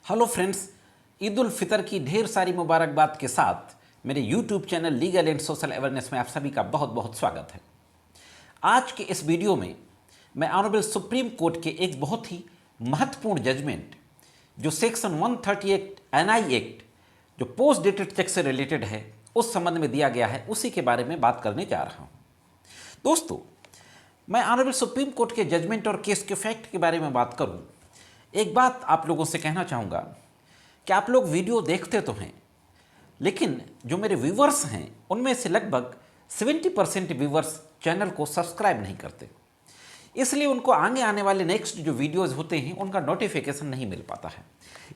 Hello friends, Eid ul Fitr की ढेर सारी मुबारकबाद के साथ मेरे YouTube channel legal and social awareness में आप सभी का बहुत बहुत स्वागत है। आज के इस वीडियो में मैं ऑनरेबल सुप्रीम कोर्ट के एक बहुत ही महत्वपूर्ण जजमेंट जो सेक्शन 138 एनआई एक्ट जो पोस्ट डेटेड चेक से रिलेटेड है उस संबंध में दिया गया है, उसी के बारे में बात करने जा रहा हूँ। दोस्तों, मैं ऑनरेबल सुप्रीम कोर्ट के जजमेंट और केस के फैक्ट के बारे में बात करूँ, एक बात आप लोगों से कहना चाहूँगा कि आप लोग वीडियो देखते तो हैं, लेकिन जो मेरे व्यूवर्स हैं उनमें से लगभग 70% व्यूवर्स चैनल को सब्सक्राइब नहीं करते, इसलिए उनको आगे आने वाले नेक्स्ट जो वीडियोज़ होते हैं उनका नोटिफिकेशन नहीं मिल पाता है।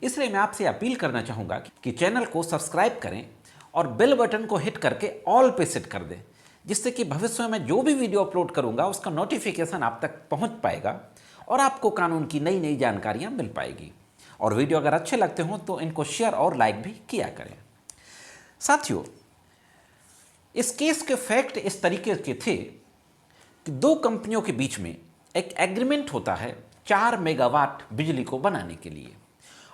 इसलिए मैं आपसे अपील करना चाहूँगा कि चैनल को सब्सक्राइब करें और बेल बटन को हिट करके ऑल पे सेट कर दें, जिससे कि भविष्य में जो भी वीडियो अपलोड करूँगा उसका नोटिफिकेशन आप तक पहुँच पाएगा और आपको कानून की नई नई जानकारियाँ मिल पाएगी। और वीडियो अगर अच्छे लगते हों तो इनको शेयर और लाइक भी किया करें। साथियों, इस केस के फैक्ट इस तरीके के थे कि दो कंपनियों के बीच में एक एग्रीमेंट होता है 4 मेगावाट बिजली को बनाने के लिए,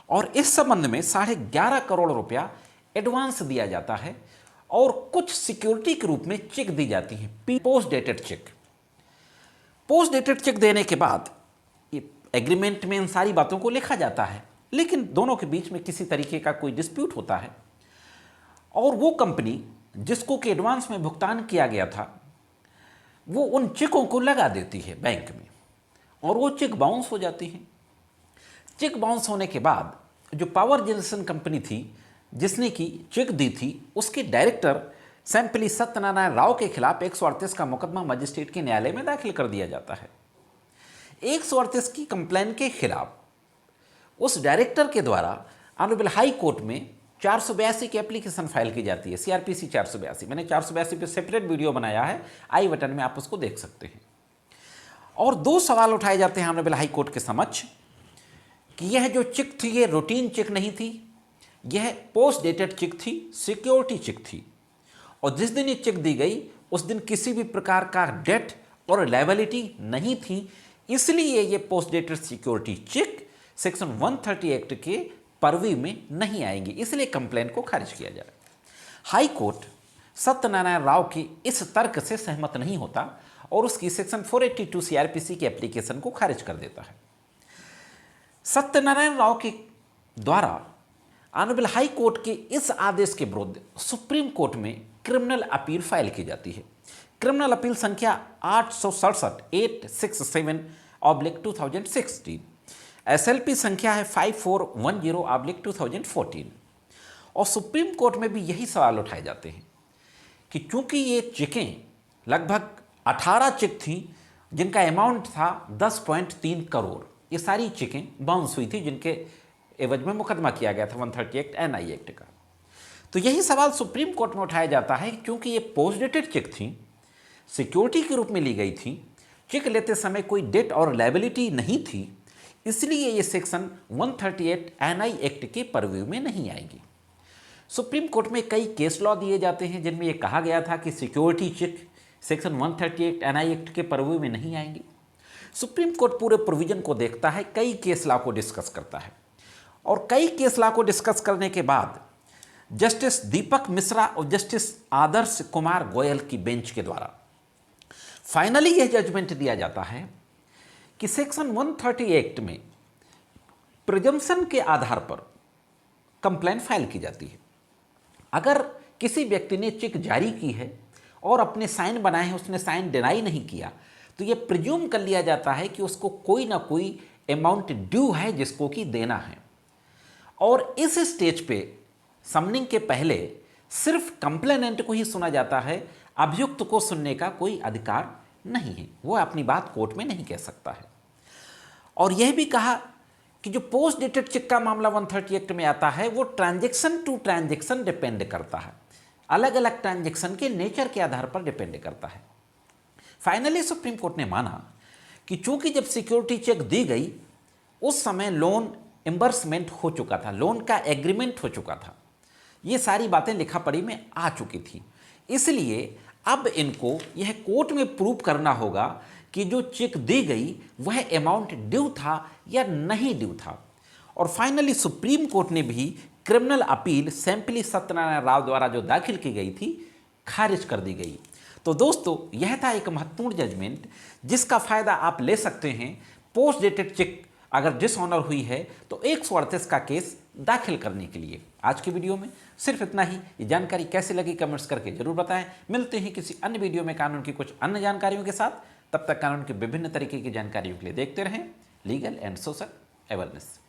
और इस संबंध में 11.5 करोड़ रुपया एडवांस दिया जाता है और कुछ सिक्योरिटी के रूप में चेक दी जाती है, post dated cheque. Post dated cheque देने के बाद एग्रीमेंट में इन सारी बातों को लिखा जाता है, लेकिन दोनों के बीच में किसी तरीके का कोई डिस्प्यूट होता है और वो कंपनी जिसको कि एडवांस में भुगतान किया गया था वो उन चेकों को लगा देती है बैंक में, और वो चेक बाउंस हो जाती हैं। चेक बाउंस होने के बाद जो पावर जनरेशन कंपनी थी जिसने की चेक दी थी, उसके डायरेक्टर सैंपली सत्यनारायण राव के खिलाफ 138 का मुकदमा मजिस्ट्रेट के न्यायालय में दाखिल कर दिया जाता है। 138 की कंप्लेन के खिलाफ उस डायरेक्टर के द्वारा ऑनरेबल हाई कोर्ट में 482 की एप्लीकेशन फाइल की जाती है, सीआरपीसी 482। मैंने 482 पे सेपरेट वीडियो बनाया है, आई बटन में आप उसको देख सकते हैं। और दो सवाल उठाए जाते हैं ऑनरेबल हाई कोर्ट के समक्ष कि यह जो चेक थी ये रूटीन चेक नहीं थी, यह पोस्ट डेटेड चेक थी, सिक्योरिटी चेक थी, और जिस दिन ये चेक दी गई उस दिन किसी भी प्रकार का डेट और लायबिलिटी नहीं थी, इसलिए ये post dated security cheque section 130 act के परवी में नहीं आएंगी, इसलिए कंप्लेंट को खारिज किया जाए। हाई कोर्ट सत्यनारायण राव के इस तर्क से सहमत नहीं होता और उसकी सेक्शन 482 सीआरपीसी की एप्लीकेशन को खारिज कर देता है। सत्यनारायण राव के द्वारा ऑनरेबल हाई कोर्ट के इस आदेश के विरुद्ध सुप्रीम कोर्ट में क्रिमिनल अपील फाइल की जाती है। क्रिमिनल अपील संख्या 867/2016, एसएलपी संख्या है 5410/2014। और सुप्रीम कोर्ट में भी यही सवाल उठाए जाते हैं कि चूंकि ये चेकें लगभग 18 चेक थी जिनका अमाउंट था 10.3 करोड़, ये सारी चेकें बाउंस हुई थी जिनके एवज में मुकदमा किया गया था 138 एनआई एक्ट का। तो यही सवाल सुप्रीम कोर्ट में उठाया जाता है कि क्योंकि ये पोस्ट डेटेड चेक थी, सिक्योरिटी के रूप में ली गई थी, चेक लेते समय कोई डेट और लायबिलिटी नहीं थी, इसलिए ये सेक्शन 138 एनआई एक्ट के परव्यू में नहीं आएगी। सुप्रीम कोर्ट में कई केस लॉ दिए जाते हैं जिनमें ये कहा गया था कि security cheque section 138 NI act के परव्यू में नहीं आएंगी। सुप्रीम कोर्ट पूरे प्रोविजन को देखता है, कई केस लॉ को डिस्कस करता है, और कई केस लॉ को डिस्कस करने के बाद जस्टिस दीपक मिश्रा और जस्टिस आदर्श कुमार गोयल की बेंच के द्वारा फाइनली यह जजमेंट दिया जाता है कि सेक्शन 130 एक्ट में प्रिजम्पशन के आधार पर कंप्लेंट फाइल की जाती है। अगर किसी व्यक्ति ने चेक जारी की है और अपने साइन बनाए हैं, उसने साइन डिनाई नहीं किया, तो यह प्रिज्यूम कर लिया जाता है कि उसको कोई ना कोई अमाउंट ड्यू है जिसको कि देना है। और इस स्टेज पे समनिंग के पहले सिर्फ कंप्लेनेंट को ही सुना जाता है, अभियुक्त को सुनने का कोई अधिकार नहीं है, वो अपनी बात कोर्ट में नहीं कह सकता है। और यह भी कहा कि जो पोस्ट डेटेड चेक का मामला 130 एक्ट में आता है वो ट्रांजैक्शन टू ट्रांजैक्शन डिपेंड करता है, अलग अलग ट्रांजैक्शन के नेचर के आधार पर डिपेंड करता है। फाइनली सुप्रीम कोर्ट ने माना कि चूंकि जब सिक्योरिटी चेक दी गई उस समय लोन एम्बर्समेंट हो चुका था, लोन का एग्रीमेंट हो चुका था, ये सारी बातें लिखा पढ़ी में आ चुकी थी, इसलिए अब इनको यह कोर्ट में प्रूव करना होगा कि जो चेक दी गई वह अमाउंट ड्यू था या नहीं ड्यू था। और फाइनली सुप्रीम कोर्ट ने भी criminal appeal sampling Satyanarayan Rao द्वारा जो दाखिल की गई थी खारिज कर दी गई। तो दोस्तों, यह था एक महत्वपूर्ण जजमेंट जिसका फायदा आप ले सकते हैं पोस्ट डेटेड चेक अगर डिसऑनर हुई है तो 138 का केस दाखिल करने के लिए। आज की वीडियो में सिर्फ इतना ही। ये जानकारी कैसी लगी कमेंट्स करके जरूर बताएं। मिलते हैं किसी अन्य वीडियो में कानून की कुछ अन्य जानकारियों के साथ। तब तक कानून की विभिन्न तरीके की जानकारियों के लिए देखते रहें लीगल एंड सोशल अवेयरनेस।